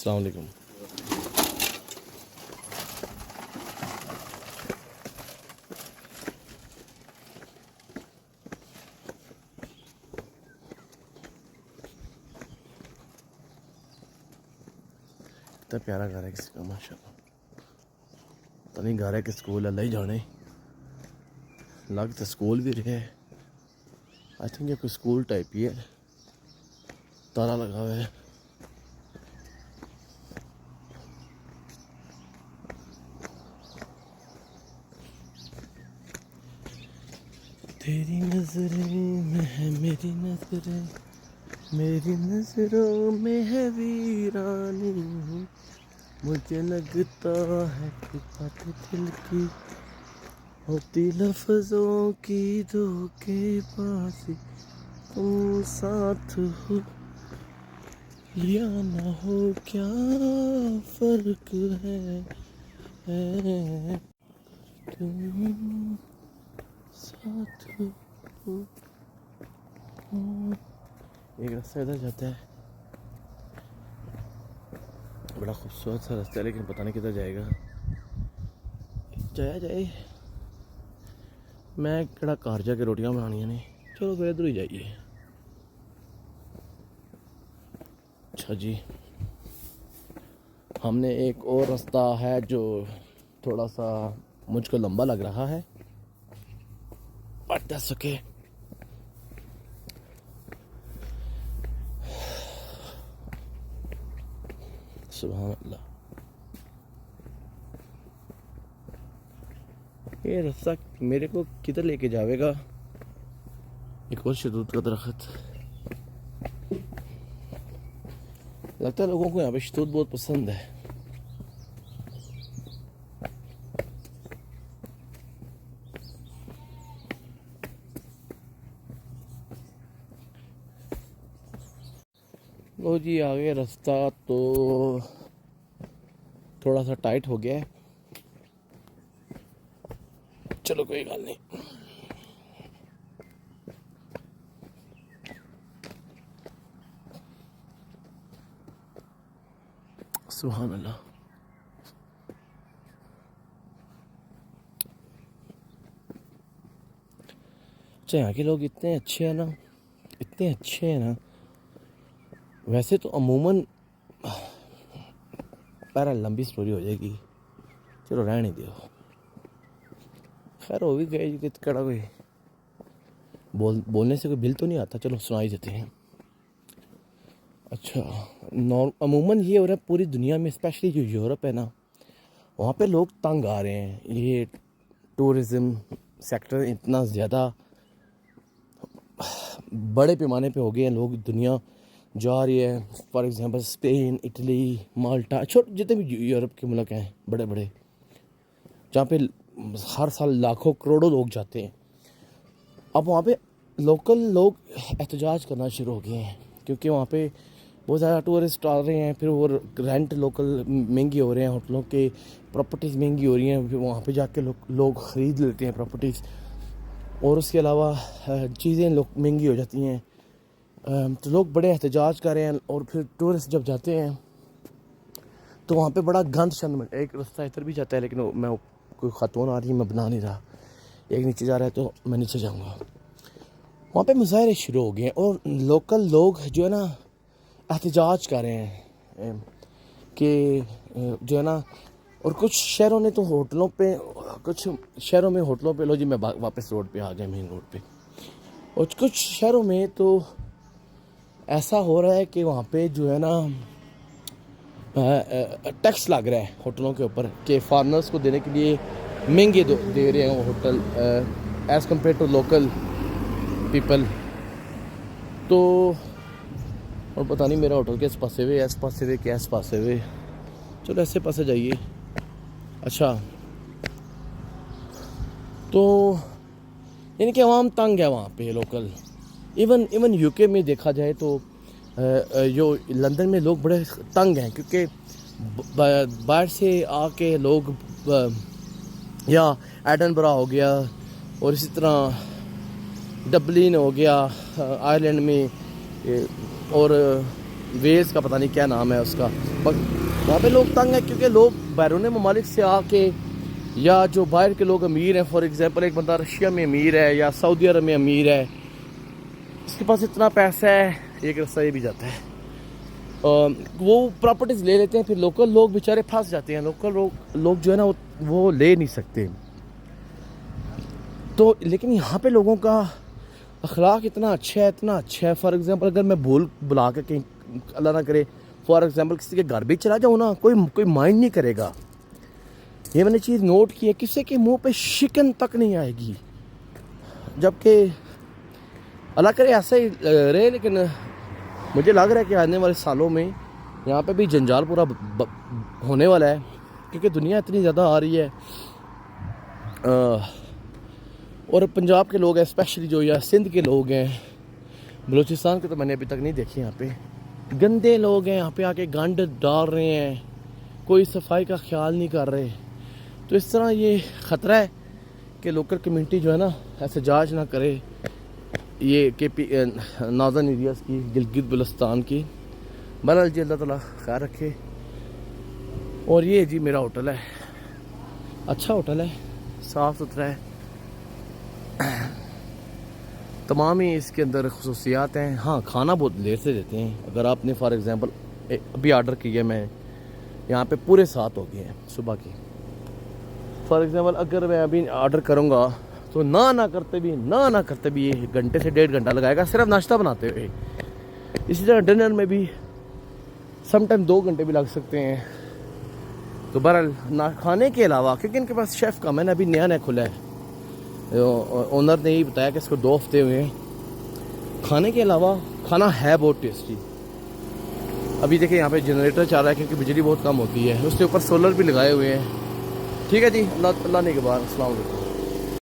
السلام علیکم. کتنا پیارا گھر ہے کسی کا ماشاء اللہ. پتہ نہیں گھر ہے کہ سکول اللہ ہی جانے. لگ تو سکول بھی رہے. آئی تھنک یہ کوئی سکول ٹائپ ہی ہے. تالا لگا ہوا ہے. تیری نظریں میں ہے میری نظریں، میری نظروں میں ہے ویرانی. مجھے لگتا ہے کہ بات دل کی ہوتی لفظوں کی دھوکے بازی. تم ساتھ ہو یا نہ ہو کیا فرق ہے، تم ساتھ ہو. ایک راستہ ادھر جاتا ہے، بڑا خوبصورت سا راستہ ہے، لیکن پتہ نہیں کدھر جائے گا. جایا جائے. میں کہڑا گھر جا کے روٹیاں بنانیاں نے. چلو پھر ادھر ہی جائیے. اچھا جی، ہم نے ایک اور راستہ ہے جو تھوڑا سا مجھ کو لمبا لگ رہا ہے، بٹ دیٹس اوکے. سبحان اللہ. یہ راستہ میرے کو کدھر لے کے جاوے گا؟ ایک اور شہتوت کا درخت. لگتا ہے لوگوں کو یہاں پہ شہتوت بہت پسند ہے. لو جی آگے راستہ تو تھوڑا سا ٹائٹ ہو گیا ہے. چلو کوئی بات نہیں. سبحان اللہ. اچھا یہاں کے لوگ اتنے اچھے ہیں نا، اتنے اچھے ہیں نا. ویسے تو عموماً پہرا لمبی سٹوری ہو جائے گی، چلو رہنے دیو. خیر ہو بھی گئے کہ کڑا کوئی بولنے سے کوئی بل تو نہیں آتا. چلو سنائی دیتے ہیں. اچھا عموماً یہ ہو رہا ہے پوری دنیا میں، اسپیشلی جو یورپ ہے نا، وہاں پہ لوگ تنگ آ رہے ہیں. یہ ٹورزم سیکٹر اتنا زیادہ بڑے پیمانے پہ ہو گئے ہیں. لوگ دنیا جا رہی ہے. فار ایگزامپل اسپین، اٹلی، مالٹا، جتنے بھی یورپ کے ملک ہیں بڑے بڑے، جہاں پہ ہر سال لاکھوں کروڑوں لوگ جاتے ہیں. اب وہاں پہ لوکل لوگ احتجاج کرنا شروع ہو گئے ہیں، کیونکہ وہاں پہ بہت زیادہ ٹورسٹ آ رہے ہیں. پھر وہ رینٹ لوکل مہنگی ہو رہے ہیں، ہوٹلوں کے پراپرٹیز مہنگی ہو رہی ہیں. پھر وہاں پہ جا کے لوگ خرید لیتے ہیں پراپرٹیز، اور اس کے علاوہ چیزیں مہنگی ہو جاتی ہیں. تو لوگ بڑے احتجاج کر رہے ہیں. اور پھر ٹورسٹ جب جاتے ہیں تو وہاں پہ بڑا گند شند. ایک راستہ ادھر بھی جاتا ہے، لیکن میں کوئی خاتون آ رہی ہے، میں بنا نہیں رہا. ایک نیچے جا رہا ہے تو میں نیچے جاؤں گا. وہاں پہ مظاہرے شروع ہو گئے ہیں، اور لوکل لوگ جو ہے نا احتجاج کر رہے ہیں کہ جو ہے نا. اور کچھ شہروں نے تو ہوٹلوں پہ، کچھ شہروں میں ہوٹلوں پہ، لو جی میں واپس روڈ پہ آ گیا، مین روڈ پہ. اور کچھ شہروں میں تو ایسا ہو رہا ہے کہ وہاں پہ جو ہے نا ٹیکس لگ رہا ہے ہوٹلوں کے اوپر، کہ فارنرز کو دینے کے لیے مہنگے دے رہے ہیں وہ hotel as compare to local people. تو اور پتہ نہیں میرا ہوٹل کس پاسے ہوئے، اس پاسے ہوئے کہ اس پاسے ہوئے. چلو ایسے پاسے جائیے. اچھا تو یعنی کہ عوام تنگ ہے وہاں پہ لوکل. ایون یو کے میں دیکھا جائے تو جو لندن میں لوگ بڑے تنگ ہیں، کیونکہ باہر سے آ کے لوگ، یا ایڈنبرا ہو گیا، اور اسی طرح ڈبلن ہو گیا آئرلینڈ میں، اور ویز کا پتہ نہیں کیا نام ہے اس کا، وہاں پہ لوگ تنگ ہیں کیونکہ لوگ بیرون ممالک سے آ کے، یا جو باہر کے لوگ امیر ہیں، فار ایگزامپل ایک بندہ رشیا میں امیر ہے یا سعودی عرب میں امیر ہے، اس کے پاس اتنا پیسہ ہے، ایک رستہ یہ بھی جاتا ہے، وہ پراپرٹیز لے لیتے ہیں، پھر لوکل لوگ بیچارے پھنس جاتے ہیں، لوکل لوگ جو ہے نا وہ لے نہیں سکتے. تو لیکن یہاں پہ لوگوں کا اخلاق اتنا اچھا ہے. فار ایگزامپل اگر میں بلا کے کہیں اللہ نہ کرے فار ایگزامپل کسی کے گھر بھی چلا جاؤں نا، کوئی مائنڈ نہیں کرے گا. یہ میں نے چیز نوٹ کی ہے، کسی کے منہ پہ شکن تک نہیں آئے گی، جبکہ اللہ کرے ایسا ہی رہے. لیکن مجھے لگ رہا ہے کہ آنے والے سالوں میں یہاں پہ بھی جنجال پورا ہونے والا ہے، کیونکہ دنیا اتنی زیادہ آ رہی ہے. اور پنجاب کے لوگ ہیں اسپیشلی، جو یا سندھ کے لوگ ہیں، بلوچستان کے تو میں نے ابھی تک نہیں دیکھے، یہاں پہ گندے لوگ ہیں، یہاں پہ آ کے گند ڈال رہے ہیں، کوئی صفائی کا خیال نہیں کر رہے. تو اس طرح یہ خطرہ ہے کہ لوکل کمیونٹی جو ہے نا احتجاج نہ کرے، یہ کے پی ناردرن ایریاز کی، گلگت بلتستان کی. بہرحال جی اللہ تعالیٰ خیر رکھے. اور یہ جی میرا ہوٹل ہے، اچھا ہوٹل ہے، صاف ستھرا ہے، تمام ہی اس کے اندر خصوصیات ہیں. ہاں کھانا بہت دیر سے دیتے ہیں. اگر آپ نے فار ایگزامپل ابھی آرڈر کیا میں، یہاں پہ پورے 7 ہو گئے ہیں صبح کی. فار ایگزامپل اگر میں ابھی آرڈر کروں گا تو نہ کرتے بھی یہ گھنٹے سے 1.5 گھنٹہ لگائے گا صرف ناشتہ بناتے ہوئے. اسی طرح ڈنر میں بھی سم ٹائم 2 گھنٹے بھی لگ سکتے ہیں. تو بہرحال کھانے کے علاوہ، کیونکہ ان کے پاس شیف کم ہے نا، ابھی نیا کھلا ہے، اونر نے ہی بتایا کہ اس کو 2 ہفتے ہوئے ہیں. کھانے کے علاوہ کھانا ہے بہت ٹیسٹی. ابھی دیکھیں یہاں پہ جنریٹر چل رہا ہے کیونکہ بجلی بہت کم ہوتی ہے، اس کے اوپر سولر بھی لگائے ہوئے ہیں. ٹھیک ہے جی، اللہ نگہبان. السلام علیکم.